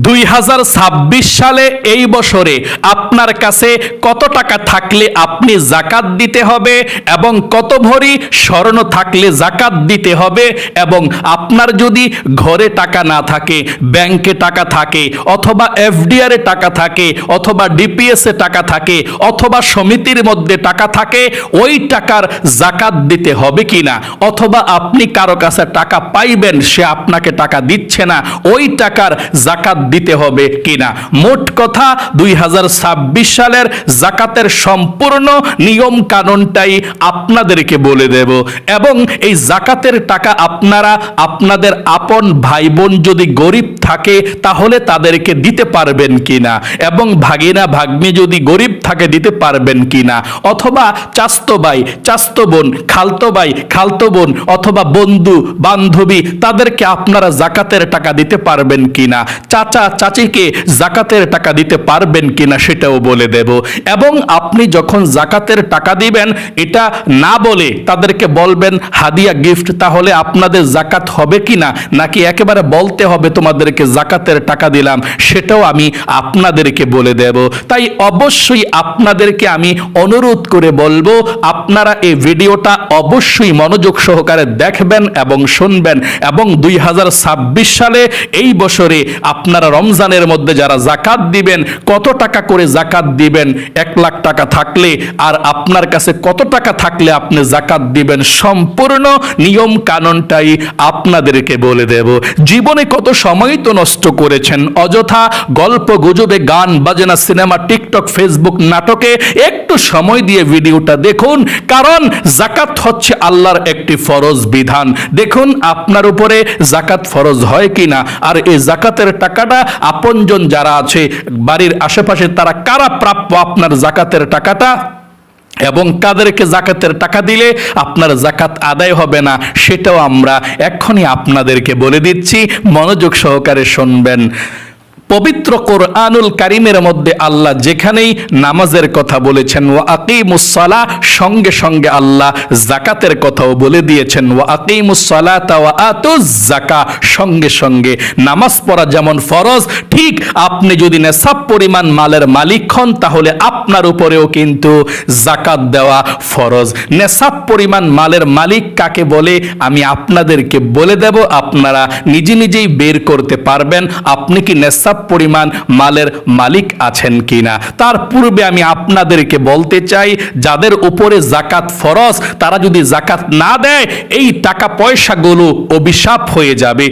2026 সালে এই বছরে আপনার কাছে কত টাকা থাকলে আপনি যাকাত দিতে হবে এবং কত ভরি স্বর্ণ থাকলে যাকাত দিতে হবে, এবং আপনার যদি ঘরে টাকা না থাকে, ব্যাংকে টাকা থাকে, অথবা এফডিআর এ টাকা থাকে, অথবা ডিপিএস এ টাকা থাকে, অথবা সমিতির মধ্যে টাকা থাকে, ওই টাকার যাকাত দিতে হবে কিনা, অথবা আপনি কারো কাছে টাকা পাইবেন সে আপনাকে টাকা দিচ্ছে না, ওই টাকার যাকাত দিতে হবে কিনা। মোট কথা 2026 সালের যাকাতের সম্পূর্ণ নিয়ম কানুনটাই আপনাদেরকে বলে দেব, এবং এই যাকাতের টাকা আপনারা আপনাদের আপন ভাই বোন যদি গরিব থাকে তাহলে তাদেরকে দিতে পারবেন কিনা, এবং ভাগিনা ভাগ্নি যদি গরিব থাকে দিতে পারবেন কিনা, অথবা চাস্তো ভাই চাস্তো বোন, খালতো ভাই খালতো বোন, অথবা বন্ধু বান্ধবী তাদেরকে আপনারা যাকাতের টাকা দিতে পারবেন কিনা, চাচা চাচিকে যাকাতের টাকা দিতে পারবেন কিনা সেটাও বলে দেব। এবং আপনি যখন যাকাতের টাকা দিবেন এটা না বলে তাদেরকে বলবেন হাদিয়া গিফট, তাহলে আপনাদের যাকাত হবে কিনা, নাকি একেবারে বলতে হবে তোমাদেরকে যাকাতের টাকা দিলাম, সেটাও আমি আপনাদেরকে বলে দেব। তাই অবশ্যই আপনাদেরকে আমি অনুরোধ করে বলবো আপনারা এই ভিডিওটা অবশ্যই মনোযোগ সহকারে দেখবেন এবং শুনবেন, এবং 2026 সালে এই বছরে আপনারা রমজানের মধ্যে যারা যাকাত দিবেন কত টাকা করে যাকাত দিবেন, 1 লাখ টাকা থাকলে আর আপনার কাছে কত টাকা থাকলে আপনি যাকাত দিবেন, সম্পূর্ণ নিয়ম কানুনটাই আপনাদেরকে বলে দেব। জীবনে কত সময় তো নষ্ট করেছেন অযথা গল্প গুজবে, গান বাজনা, সিনেমা, টিকটক, ফেসবুক, নাটকে, একটু সময় দিয়ে ভিডিওটা দেখুন, কারণ যাকাত হচ্ছে আল্লাহর একটি ফরজ বিধান। দেখুন আপনার উপরে যাকাত ফরজ হয় কিনা, আর এই যাকাতের টাকাটা আপনজন যারা আছে বাড়ির আশেপাশে তারা কারা প্রাপ্য আপনার যাকাতের টাকাটা, এবং কাদেরকে যাকাতের টাকা দিলে আপনার যাকাত আদায় হবে না সেটাও আমরা এখনই আপনাদেরকে বলে দিচ্ছি, মনোযোগ সহকারে শুনবেন। পবিত্র কোরআনুল কারীমের মধ্যে আল্লাহ যেখানেই নামাজের কথা বলেছেন ওয়া আকিমুস সালাহ, সঙ্গে সঙ্গে আল্লাহ যাকাতের কথাও বলে দিয়েছেন ওয়া আকিমুস সালাতা ওয়া আতুজ যাকাহ, সঙ্গে সঙ্গে নামাজ পড়া যেমন ফরজ, ঠিক আপনি যদি নেশাব পরিমাণ মালের মালিক হন তাহলে আপনার উপরেও কিন্তু যাকাত দেওয়া ফরজ। নেশাব পরিমাণ মালের মালিক কাকে বলে আমি আপনাদেরকে বলে দেব, আপনারা নিজে নিজেই বের করতে পারবেন আপনি কি নেশাব পরিমাণ মালের মালিক আছেন কিনা। তার পূর্বে আমি আপনাদেরকে বলতে চাই যাদের উপরে যাকাত ফরজ তারা যদি যাকাত না দেয় এই টাকা পয়সাগুলো অভিশাপ হয়ে যাবে।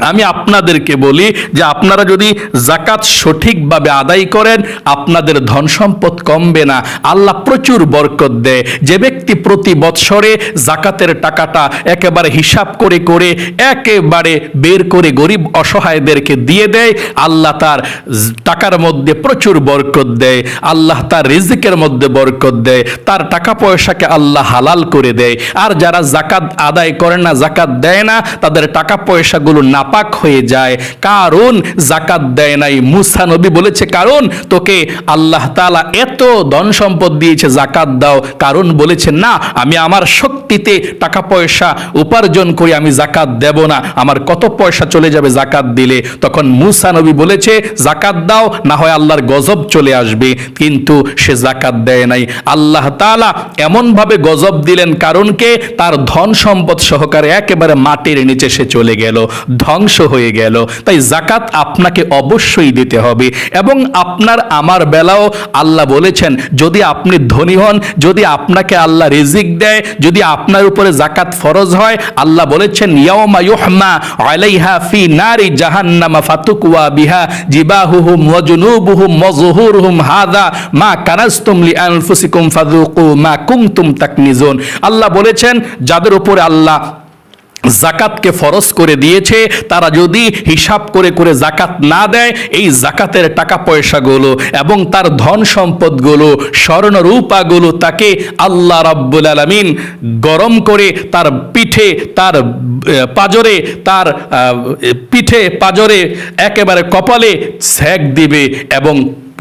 আমি আপনাদেরকে বলি যে আপনারা যদি যাকাত সঠিকভাবে আদায় করেন আপনাদের ধন সম্পদ কমবে না, আল্লাহ প্রচুর বরকত দেয়। যে ব্যক্তি প্রতি বৎসরে যাকাতের টাকাটা একেবারে হিসাব করে করে একেবারে বের করে গরিব অসহায়দেরকে দিয়ে দেয়, আল্লাহ তার টাকার মধ্যে প্রচুর বরকত দেয়, আল্লাহ তার রিজিকের মধ্যে বরকত দেয়, তার টাকা পয়সাকে আল্লাহ হালাল করে দেয়। আর যারা যাকাত আদায় করে না, যাকাত দেয় না, তাদের টাকা পয়সাগুলো নাপাক হয়ে যায়, কারণ যাকাত দেয় নাই। মুসা নবী বলেছে কারণ তোকে আল্লাহ তাআলা এত ধন সম্পদ দিয়েছে যাকাত দাও, কারণ বলেছে না আমি আমার শক্তিতে টাকা পয়সা উপার্জন করি আমি যাকাত দেব না, আমার কত পয়সা চলে যাবে যাকাত দিলে। তখন মুসা নবী বলেছে যাকাত দাও না হয় আল্লাহর গজব চলে আসবে, কিন্তু সে যাকাত দেয় নাই। আল্লাহ তাআলা এমন ভাবে গজব দিলেন কারণকে তার ধন সম্পদ সহকারে একেবারে মাটির নিচে সে চলে গেল, ধ্বংস হয়ে গেল। তাই যাকাত আপনাকে অবশ্যই দিতে হবে, এবং আপনার আমার বেলাও আল্লাহ বলেছেন যদি আপনি ধনী হন, যদি আপনাকে আল্লাহ রিজিক দেয়, যদি আপনার উপরে যাকাত ফরজ হয়, আল্লাহ বলেছেন ইয়াউমা ইউহমা আলাইহা ফি নারি জাহান্নামা ফাতুকওয়া বিহা জিবাহুহুম ওয়া জুনুবুহুম ওয়া যুহুরুহুম হাযা মা কানাজতুম লিআনফুসিকুম ফাযুকু মা কুনতুম তাকনিজুন। আল্লাহ বলেছেন যাদের উপরে আল্লাহ যাকাতকে ফরজ করে দিয়েছে তারা যদি হিসাব করে করে যাকাত না দেয় এই যাকাতের টাকা পয়সাগুলো এবং তার ধন সম্পদগুলো, স্বর্ণ রূপাগুলো তাকে আল্লাহ রাব্বুল আলামিন গরম করে তার পিঠে, তার পাজরে, তার পিঠে পাজরে একেবারে কপালে সেক দিবে, এবং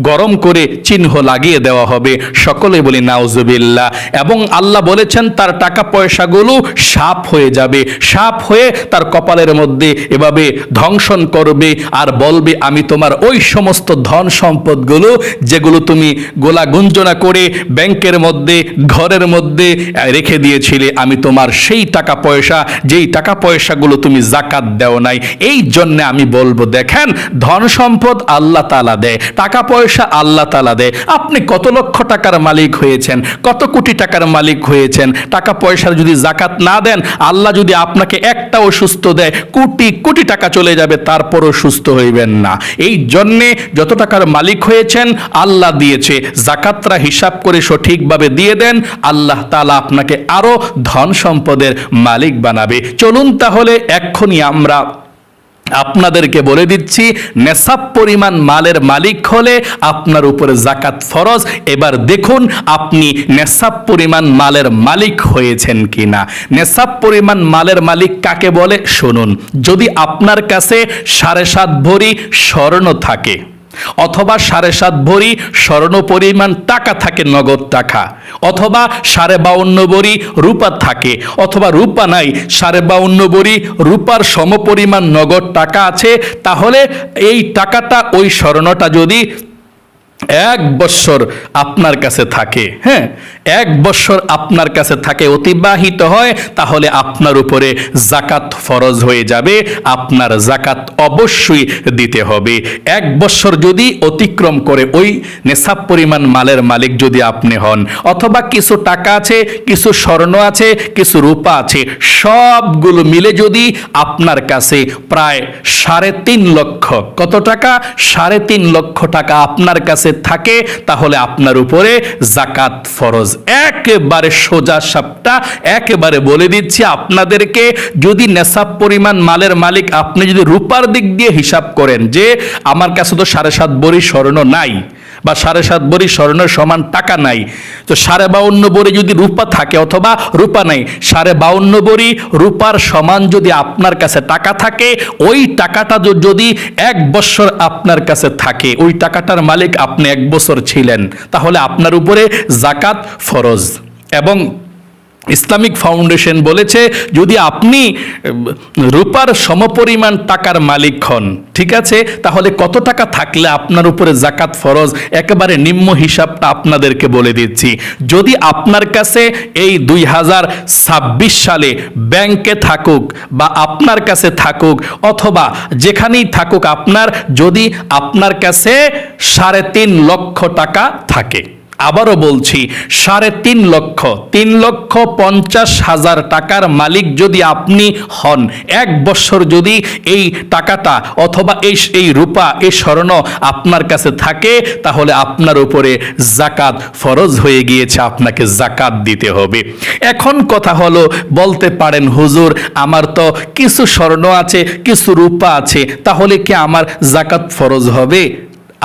গরম করে চিহ্ন লাগিয়ে দেওয়া হবে। সকলে বলি নাউজুবিল্লাহ। এবং আল্লাহ বলেছেন তার টাকা পয়সাগুলো সাপ হয়ে যাবে, সাপ হয়ে তার কপালের মধ্যে এভাবে ধ্বংসন করবে আর বলবে আমি তোমার ওই সমস্ত ধন সম্পদগুলো যেগুলো তুমি গোলা গুঞ্জনা করে ব্যাংকের মধ্যে ঘরের মধ্যে রেখে দিয়েছিলে, আমি তোমার সেই টাকা পয়সা যেই টাকা পয়সাগুলো তুমি জাকাত দেও নাই, এই জন্য আমি বলবো দেখেন ধন সম্পদ আল্লাহ তাআলা দেয়, টাকা পয়সা আল্লাহ তাআলা দেয়। আপনি কত লক্ষ টাকার মালিক হয়েছেন, কত কোটি টাকার মালিক হয়েছেন, টাকা পয়সার যদি জাকাত না দেন, আল্লাহ যদি আপনাকে একটাও সুস্থ দেয়, কোটি কোটি টাকা চলে যাবে, তারপরও সুস্থ হইবেন না। এই জন্যে যত টাকার মালিক হয়েছেন আল্লাহ দিয়েছে, জাকাতরা হিসাব করে সঠিকভাবে দিয়ে দেন, আল্লাহ তাআলা আপনাকে আরো ধন সম্পদের মালিক বানাবে। চলুন তাহলে এক্ষুনি আমরা আপনাদেরকে বলে দিচ্ছি নেসাব পরিমাণ মালের মালিক হলে আপনার উপরে জাকাত ফরজ। এবার দেখুন আপনি নেসাব পরিমাণ মালের মালিক হয়েছেন কিনা। নেসাব পরিমাণ মালের মালিক কাকে বলে শুনুন। যদি আপনার কাছে 7.5 ভরি স্বর্ণ থাকে অথবা 7.5 ভরি স্বর্ণ পরিমাণ টাকা থাকে, নগদ টাকা, অথবা 52.5 ভরি রূপা থাকে, অথবা রূপা নাই 52.5 ভরি রূপার সমপরিমাণ নগদ টাকা আছে, তাহলে এই টাকাটা ওই স্বর্ণটা যদি 1 বৎসর আপনার কাছে থাকে, হ্যাঁ 1 বৎসর আপনার কাছে থাকে, অতিবাহিত হয়, তাহলে আপনার উপরে জাকাত ফরজ হয়ে যাবে, আপনার জাকাত অবশ্যই দিতে হবে। 1 বৎসর যদি অতিক্রম করে ওই নেসাব পরিমাণ মালের মালিক যদি আপনি হন, অথবা কিছু টাকা আছে, কিছু স্বর্ণ আছে, কিছু রূপা আছে, সবগুলো মিলে যদি আপনার কাছে প্রায় 3.5 লক্ষ, কত টাকা? 3.5 লক্ষ টাকা আপনার কাছে থাকে, তাহলে আপনার উপরে জাকাত ফরজ। একেবারে সোজা সাপটা একেবারে বলে দিচ্ছি আপনাদেরকে, যদি নেসাব পরিমাণ মালের মালিক আপনি যদি রূপার দিক দিয়ে হিসাব করেন যে আমার কাছে তো 7.5 ভরি স্বর্ণ নাই বা 7.5 ভরি স্বর্ণের সমান টাকা নাই, তো 52.5 ভরি যদি রূপা থাকে অথবা রূপা নাই, 52.5 ভরি রূপার সমান যদি আপনার কাছে টাকা থাকে, ওই টাকাটা যদি 1 বছর আপনার কাছে থাকে, ওই টাকাটার মালিক আপনি 1 বছর ছিলেন, তাহলে আপনার উপরে জাকাত ফরজ। এবং ইসলামিক ফাউন্ডেশন বলেছে যদি আপনি রূপার সমপরিমাণ টাকার মালিক হন, ঠিক আছে, তাহলে কত টাকা থাকলে আপনার উপরে জাকাত ফরজ, একেবারে নিম্ন হিসাবটা আপনাদেরকে বলে দিচ্ছি। যদি আপনার কাছে এই 2026 সালে ব্যাংকে থাকুক বা আপনার কাছে থাকুক অথবা যেখানেই থাকুক আপনার, যদি আপনার কাছে 3.5 লক্ষ টাকা থাকে, আবারও বলছি 3.5 লক্ষ, 3,50,000 টাকার মালিক যদি আপনি হন, 1 বছর যদি এই টাকাটা অথবা এই রূপা এই স্বর্ণ আপনার কাছে থাকে, তাহলে আপনার উপরে জাকাত ফরজ হয়ে গিয়েছে, আপনাকে জাকাত দিতে হবে। এখন কথা হলো, বলতে পারেন হুজুর আমার তো কিছু স্বর্ণ আছে, কিছু রূপা আছে, তাহলে কি আমার জাকাত ফরজ হবে?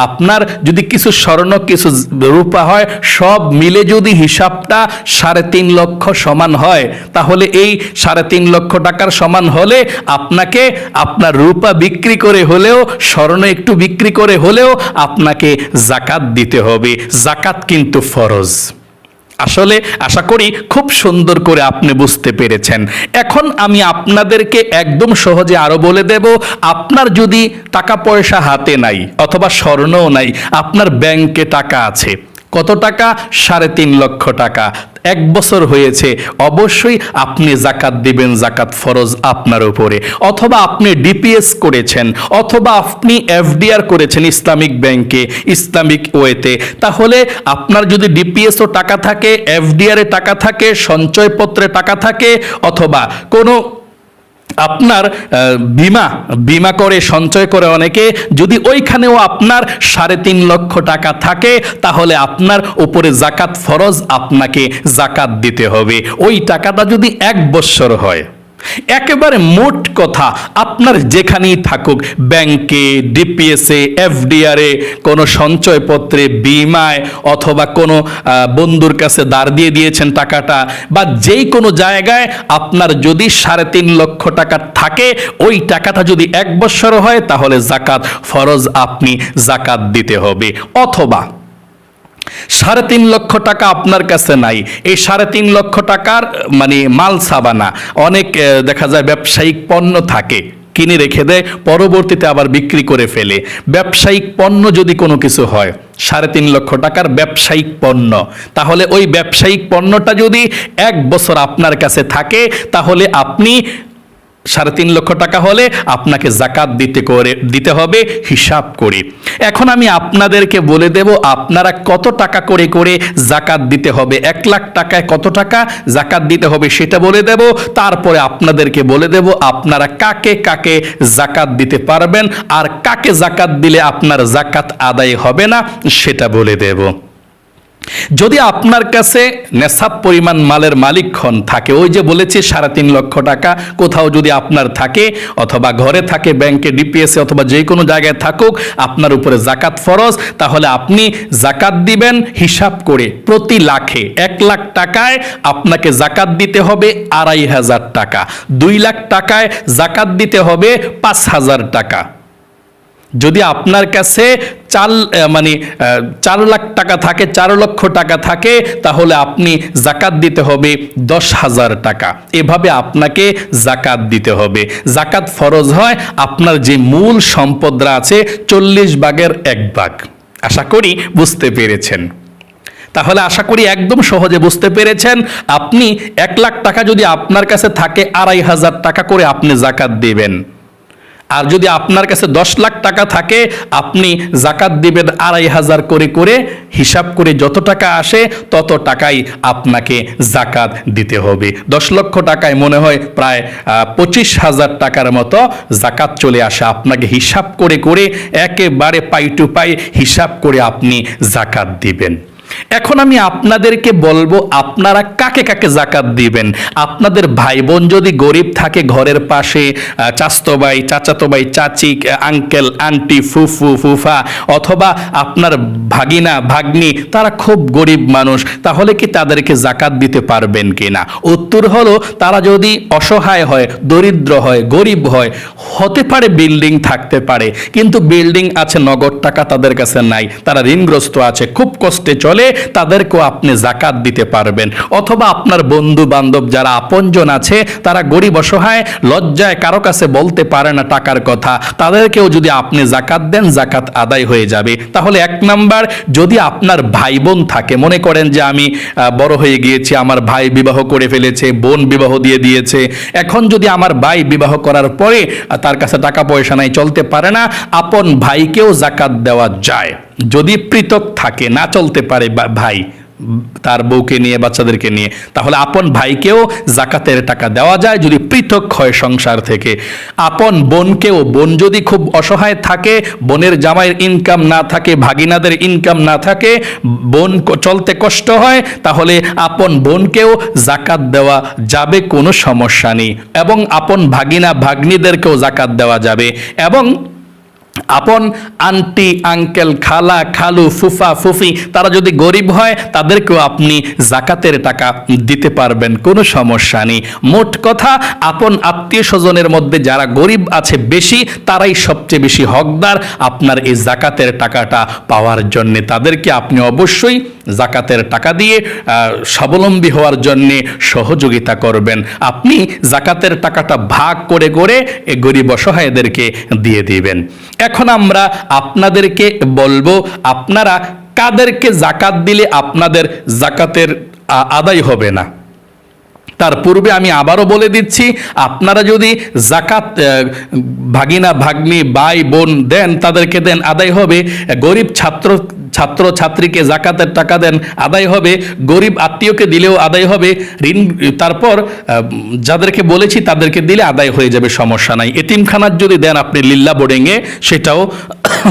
আপনার যদি কিছু স্বর্ণ কিছু রূপা হয়, সব মিলে যদি হিসাবটা 3.5 লক্ষ সমান হয়, তাহলে এই 3.5 লক্ষ টাকার সমান হলে আপনাকে আপনার রূপা বিক্রি করে হলেও, স্বর্ণ একটু বিক্রি করে হলেও আপনাকে জাকাত দিতে হবে। জাকাত কিন্তু ফরজ। আসলে আশা করি খুব সুন্দর করে আপনি বুঝতে পেরেছেন। এখন আমি আপনাদেরকে একদম সহজে আরো বলে দেব, আপনার যদি টাকা পয়সা হাতে নাই অথবা স্বর্ণও নাই, আপনার ব্যাংকে টাকা আছে, কত টাকা? 3.5 লক্ষ টাকা, 1 বছর হয়েছে, অবশ্যই আপনি জাকাত দিবেন, জাকাত ফরজ আপনার উপরে। অথবা আপনি ডিপিএস করেছেন অথবা আপনি এফডিআর করেছেন ইসলামিক ব্যাংকে, ইসলামিক ওয়েতে, তাহলে আপনার যদি ডিপিএস ও টাকা থাকে, এফডিআর এ টাকা থাকে, সঞ্চয়পত্রে টাকা থাকে, অথবা কোনো আপনার বিমা করে সঞ্চয় করে অনেকে, যদি ওইখানেও আপনার 3.5 লক্ষ টাকা থাকে, তাহলে আপনার উপরে জাকাত ফরজ, আপনাকে জাকাত দিতে হবে। ওই টাকাটা যদি 1 বছর হয়, একেবারে মোট কথা, আপনার যেখানেই থাকুক, ব্যাংকে, ডিপিএসে, এফডিআরে, কোনো সঞ্চয়পত্রে, বিমায়, অথবা কোনো বন্ধুর কাছে ধার দিয়ে দিয়েছেন টাকাটা, বা যেই কোনো জায়গায় আপনার যদি 3.5 লক্ষ টাকা থাকে, ওই টাকাটা যদি 1 বছর হয় তাহলে জাকাত ফরজ, আপনি জাকাত দিতে হবে। অথবা 3.5 লক্ষ টাকা আপনার কাছে নাই, এই 3.5 লক্ষ টাকার মানে মাল সাবানা, অনেক দেখা যায় ব্যবসায়িক পণ্য থাকে, কিনে রেখে দেয়, পরবর্তীতে আবার বিক্রি করে ফেলে। ব্যবসায়িক পণ্য যদি কোনো কিছু হয়, 3.5 লক্ষ টাকার ব্যবসায়িক পণ্য, তাহলে ওই ব্যবসায়িক পণ্যটা যদি 1 বছর আপনার কাছে থাকে, তাহলে আপনি 3.5 লক্ষ টাকা হলে আপনাকে জাকাত দিতে হবে হিসাব করে। এখন আমি আপনাদেরকে বলে দেব আপনারা কত টাকা করে করে জাকাত দিতে হবে। 1 লাখ টাকায় কত টাকা জাকাত দিতে হবে সেটা বলে দেব। তারপরে আপনাদেরকে বলে দেব আপনারা কাকে কাকে জাকাত দিতে পারবেন, আর কাকে জাকাত দিলে আপনার জাকাত আদায় হবে না সেটা বলে দেব। যদি আপনার কাছে নেশাব পরিমাণ মালের মালিকক্ষণ থাকে, ওই যে বলেছি 3.5 লক্ষ টাকা কোথাও যদি আপনার থাকে, অথবা ঘরে থাকে, ব্যাংকে, ডিপিএসে, অথবা যে কোনো জায়গায় থাকুক, আপনার উপরে জাকাত ফরজ, তাহলে আপনি জাকাত দিবেন হিসাব করে। প্রতি লাখে 1 লাখ টাকায় আপনাকে জাকাত দিতে হবে 2,500 টাকা, 2 লাখ টাকায় জাকাত দিতে হবে 5,000 টাকা। যদি আপনার কাছে 4 লাখ টাকা থাকে, 4 লক্ষ টাকা থাকে, তাহলে আপনি জাকাত দিতে হবে 10,000 টাকা। এভাবে আপনাকে জাকাত দিতে হবে। জাকাত ফরজ হয় আপনার যে মূল সম্পদরা আছে 40 ভাগের 1 ভাগ। আশা করি বুঝতে পেরেছেন। তাহলে আশা করি একদম সহজে বুঝতে পেরেছেন। আপনি 1 লাখ টাকা যদি আপনার কাছে থাকে, 2,500 টাকা করে আপনি জাকাত দিবেন। আর যদি আপনার কাছে 10 লাখ টাকা থাকে, আপনি জাকাত দিবেন 2,500 করে করে, হিসাব করে যত টাকা আসে তত টাকাই আপনাকে জাকাত দিতে হবে। 10 লক্ষ টাকায় মনে হয় প্রায় 25,000 টাকার মতো জাকাত চলে আসে। আপনাকে হিসাব করে করে একেবারে পাই টু পাই হিসাব করে আপনি জাকাত দিবেন। এখন আমি আপনাদেরকে বলবো আপনারা কাকে কাকে জাকাত দিবেন। আপনাদের ভাই বোন যদি গরিব থাকে, ঘরের পাশে চাচতো ভাই, চাচাতো ভাই, চাচি, আঙ্কেল, আন্টি, ফুফু, ফুফা, অথবা আপনার ভাগিনা, ভাগ্নি, তারা খুব গরিব মানুষ, তাহলে কি তাদেরকে জাকাত দিতে পারবেন কিনা? উত্তর হলো, তারা যদি অসহায় হয়, দরিদ্র হয়, গরিব হয়, হতে পারে বিল্ডিং থাকতে পারে, কিন্তু বিল্ডিং আছে, নগদ টাকা তাদের কাছে নাই, তারা ঋণগ্রস্ত আছে, খুব কষ্টে চলে, তাদেরকেও আপনি জাকাত দিতে পারবেন। অথবা আপনার বন্ধু বান্ধব যারা আপনজন আছে, তারা গরিব অসহায়, লজ্জায় কারো কাছে বলতে পারে না টাকার কথা, তাদেরকেও যদি আপনি জাকাত দেন, জাকাত আদায় হয়ে যাবে। তাহলে 1 নাম্বার, যদি আপনার ভাই বোন থাকে, মনে করেন যে আমি বড় হয়ে গিয়েছি, আমার ভাই বিবাহ করে ফেলেছে, বোন বিবাহ দিয়ে দিয়েছে, এখন যদি আমার ভাই বিবাহ করার পরে তার কাছে টাকা পয়সা নাই, চলতে পারে না, আপন ভাইকেও জাকাত দেওয়া যায়। যদি পৃথক থাকে, না চলতে পারে ভাই তার বউকে নিয়ে, বাচ্চাদেরকে নিয়ে, তাহলে আপন ভাইকেও জাকাতের টাকা দেওয়া যায় যদি পৃথক হয় সংসার থেকে। আপন বোনকেও, বোন যদি খুব অসহায় থাকে, বোনের জামাইয়ের ইনকাম না থাকে, ভাগিনাদের ইনকাম না থাকে, বোন চলতে কষ্ট হয়, তাহলে আপন বোনকেও জাকাত দেওয়া যাবে, কোনো সমস্যা নেই। এবং আপন ভাগিনা ভাগ্নিদেরকেও জাকাত দেওয়া যাবে। এবং আপন আন্টি, আঙ্কেল, খালা, খালু, ফুফা, ফুফি, তারা যদি গরিব হয়, তাদেরকেও আপনি জাকাতের টাকা দিতে পারবেন, কোনো সমস্যা নেই। মোট কথা, আপন আত্মীয় স্বজনের মধ্যে যারা গরিব আছে বেশি, তারাই সবচেয়ে বেশি হকদার আপনার এই জাকাতের টাকাটা পাওয়ার জন্য। তাদেরকে আপনি অবশ্যই জাকাতের টাকা দিয়ে স্বাবলম্বী হওয়ার জন্য সহযোগিতা করবেন। আপনি জাকাতের টাকাটা ভাগ করে করে এই গরিব অসহায়দেরকে দিয়ে দিবেন। এখন আমরা আপনাদেরকে বলবো আপনারা কাদেরকে জাকাত দিলে আপনাদের জাকাতের আদায় হবে না। তার পূর্বে আমি আবারও বলে দিচ্ছি, আপনারা যদি জাকাত ভাগিনা, ভাগ্নি, ভাই বোন দেন, তাদেরকে দেন, আদায় হবে। গরিব ছাত্র ছাত্রীকে জাকাতের টাকা দেন, আদায় হবে। গরিব আত্মীয়কে দিলেও আদায় হবে। ঋণ, তারপর যাদেরকে বলেছি তাদেরকে দিলে আদায় হয়ে যাবে, সমস্যা নাই। এতিমখানার যদি দেন আপনি লিল্লা বোর্ডিংয়ে, সেটাও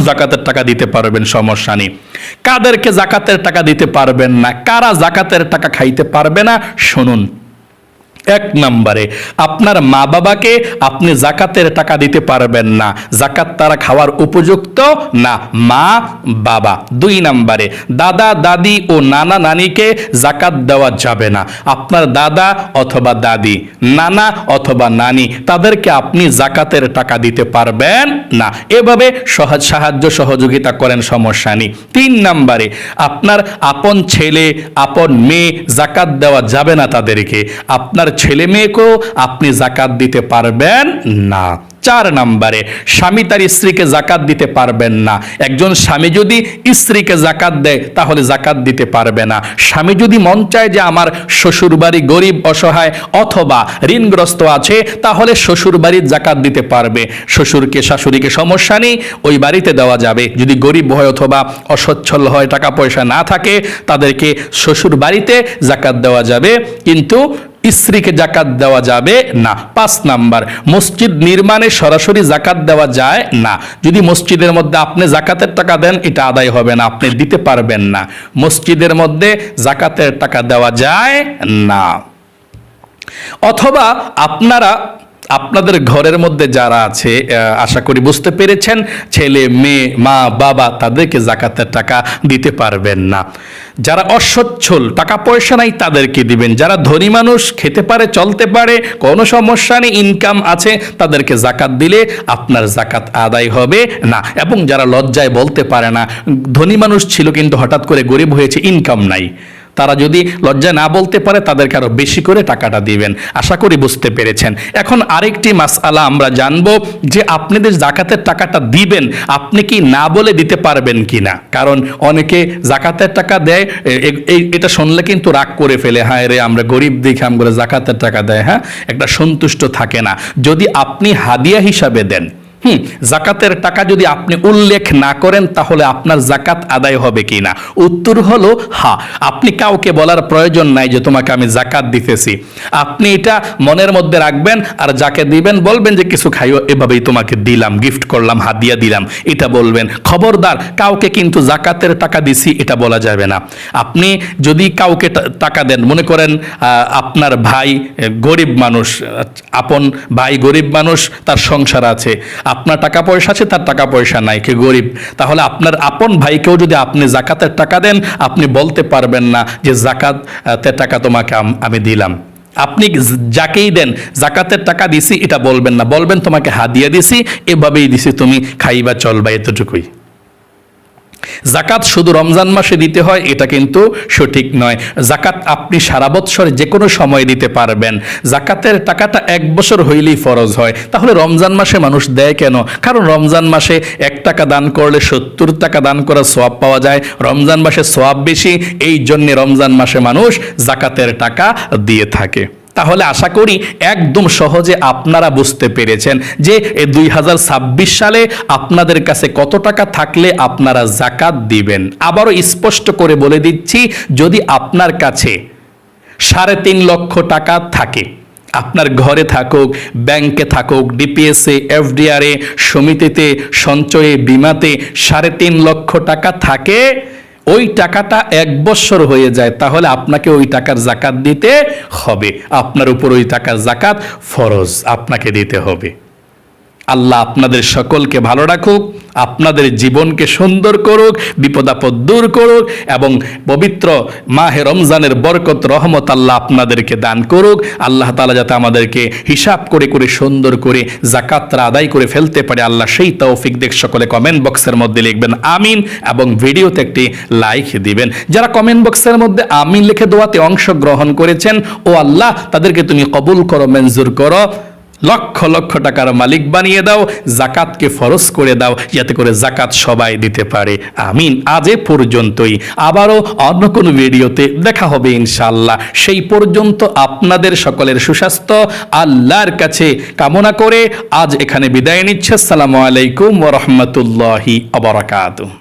জাকাতের টাকা দিতে পারবেন, সমস্যা নেই। কাদেরকে জাকাতের টাকা দিতে পারবেন না, কারা জাকাতের টাকা খাইতে পারবে না, শুনুন। এক নম্বরে আপনার মা বাবাকে আপনি জাকাতের টাকা দিতে পারবেন না, জাকাত তারা খাওয়ার উপযুক্ত না, মা বাবা। দুই নম্বরে দাদা দাদি ও নানা নানিকে জাকাত দেওয়া যাবে না। আপনার দাদা অথবা দাদি, নানা অথবা নানি, তাদেরকে আপনি জাকাতের টাকা দিতে পারবেন না। এভাবে সাহায্য সহযোগিতা করেন, সমস্যা নেই। তিন নম্বরে আপনার আপন ছেলে আপন মেয়ে জাকাত দেওয়া যাবে না তাদেরকে, আপনার ছেলে মেয়েকেও আপনি জাকাত দিতে পারবেন না। চার নম্বরে স্বামী তার স্ত্রীকে জাকাত দিতে পারবেন না। একজন স্বামী যদি স্ত্রীকে জাকাত দেয় তাহলে জাকাত দিতে পারবে না। স্বামী যদি মন চায় যে আমার শ্বশুর বাড়ি গরিব অসহায় অথবা ঋণগ্রস্ত আছে, তাহলে শ্বশুর বাড়ির জাকাত দিতে পারবে। শ্বশুরকে শাশুড়িকে সমস্যা নেই, ওই বাড়িতে দেওয়া যাবে। যদি গরিব হয় অথবা অসচ্ছল হয়, টাকা পয়সা না থাকে, তাদেরকে শ্বশুর বাড়িতে জাকাত দেওয়া যাবে, কিন্তু স্ত্রীকে জাকাত দেওয়া যাবে না। পাঁচ নাম্বার মসজিদ নির্মাণে সরাসরি জাকাত দেওয়া যায় না। যদি মসজিদের মধ্যে আপনি জাকাতের টাকা দেন, এটা আদায় হবে না, আপনি দিতে পারবেন না। মসজিদের মধ্যে জাকাতের টাকা দেওয়া যায় না। অথবা আপনাদের ঘরের মধ্যে যারা আছে, আশা করি বুঝতে পেরেছেন, ছেলে মেয়ে মা বাবা, তাদেরকে জাকাতের টাকা দিতে পারবেন না। যারা অসচ্ছল, টাকা পয়সা নাই, তাদেরকে দিবেন। যারা ধনী মানুষ, খেতে পারে, চলতে পারে, কোনো সমস্যা নেই, ইনকাম আছে, তাদেরকে জাকাত দিলে আপনার জাকাত আদায় হবে না। এবং যারা লজ্জায় বলতে পারে না, ধনী মানুষ ছিল কিন্তু হঠাৎ করে গরিব হয়েছে, ইনকাম নাই, তারা যদি লজ্জা না বলতে পারে, তাদেরকে আরো বেশি করে টাকাটা দিবেন। আশা করি বুঝতে পেরেছেন। এখন আরেকটি মাসআলা আমরা জানবো যে আপনাদের জাকাতের টাকাটা দিবেন, আপনি কি না বলে দিতে পারবেন কিনা। কারণ অনেকে জাকাতের টাকা দেয়, এটা শুনলে কিন্তু রাগ করে ফেলে, হ্যাঁ রে আমরা গরিব দেখে আমরা জাকাতের টাকা দেয়, হ্যাঁ, একটা সন্তুষ্ট থাকে না। যদি আপনি হাদিয়া হিসাবে দেন, জাকাতের টাকা যদি আপনি উল্লেখ না করেন, তাহলে আপনার জাকাত আদায় হবে কিনা। উত্তর হলো হ্যাঁ। আপনি কাউকে বলার প্রয়োজন নাই যে তোমাকে আমি জাকাত দিতেছি, আপনি এটা মনের মধ্যে রাখবেন, আর যাকে দিবেন বলবেন যে কিছু খাইও, এভাবেই তোমাকে দিলাম, গিফট করলাম, হাদিয়া দিলাম, এটা বলবেন। খবরদার কাউকে কিন্তু জাকাতের টাকা দিছি এটা বলা যাবে না। আপনি যদি কাউকে টাকা দেন, মনে করেন আপনার ভাই গরিব মানুষ, আপন ভাই গরিব মানুষ, তার সংসার আছে, আপনার টাকা পয়সা আছে, তার টাকা পয়সা নাই, কে গরিব, তাহলে আপনার আপন ভাইকেও যদি আপনি জাকাতের টাকা দেন, আপনি বলতে পারবেন না যে জাকাতের টাকা তোমাকে আমি দিলাম। আপনি যাকেই দেন জাকাতের টাকা দিছি এটা বলবেন না, বলবেন তোমাকে হাদিয়া দিছি, এভাবেই দিছি, তুমি খাইবা চলবা, এতটুকুই। জাকাত শুধু রমজান মাসে দিতে হয় এটা কিন্তু সঠিক নয়। জাকাত আপনি সারা বছর যে কোনো সময় দিতে পারবেন। জাকাতের টাকাটা 1 বছর হইলেই ফরজ হয়, তাহলে রমজান মাসে মানুষ দেয় কেন? কারণ রমজান মাসে 1 টাকা দান করলে 70 টাকা দান করার সওয়াব পাওয়া যায়। রমজান মাসে সওয়াব বেশি, এই জন্য রমজান মাসে মানুষ জাকাতের টাকা দিয়ে থাকে। তাহলে আশা করি একদম সহজে আপনারা বুঝতে পেরেছেন যে 2026 সালে আপনাদের কাছে কত টাকা থাকলে আপনারা জাকাত দিবেন। আবারও স্পষ্ট করে বলে দিচ্ছি, যদি আপনার কাছে 3.5 লক্ষ টাকা থাকে, আপনার ঘরে থাকুক, ব্যাংকে থাকুক, ডিপিএসে, এফডিআরে, সমিতিতে, সঞ্চয়ে, বিমাতে 3.5 লক্ষ টাকা থাকে, ওই টাকাটা 1 বছর হয়ে যায়, তাহলে আপনাকে ওই টাকার জাকাত দিতে হবে। আপনার উপর ওই টাকার জাকাত ফরজ, আপনাকে দিতে হবে। আল্লাহ আপনাদের সকলকে ভালো রাখুক, আপনাদের জীবনকে সুন্দর করুক, বিপদ আপদ দূর করুক, এবং পবিত্র মাহে রমজানের বরকত রহমত আল্লাহ আপনাদেরকে দান করুক। আল্লাহ তাআলা যাতে আমাদেরকে হিসাব করে করে সুন্দর করে জাকাতরা আদায় করে ফেলতে পারে, আল্লাহ সেই তৌফিক দেখ। সকলে কমেন্ট বক্সের মধ্যে লিখবেন আমিন, এবং ভিডিওতে একটি লাইক দিবেন। যারা কমেন্ট বক্সের মধ্যে আমিন লিখে দোয়াতে অংশগ্রহণ করেছেন, ও আল্লাহ তাদেরকে তুমি কবুল করো, মঞ্জুর করো, লক্ষ লক্ষ টাকার মালিক বানিয়ে দাও, জাকাতকে ফরজ করে দাও, যাতে করে জাকাত সবাই দিতে পারে। আমিন। আজ এ পর্যন্তই, আবারও অন্য কোনো ভিডিওতে দেখা হবে ইনশাআল্লাহ। সেই পর্যন্ত আপনাদের সকলের সুস্বাস্থ্য আল্লাহর কাছে কামনা করে আজ এখানে বিদায় নিচ্ছে। আসসালামু আলাইকুম ওয়া রাহমাতুল্লাহি ওয়া বারাকাতুহু।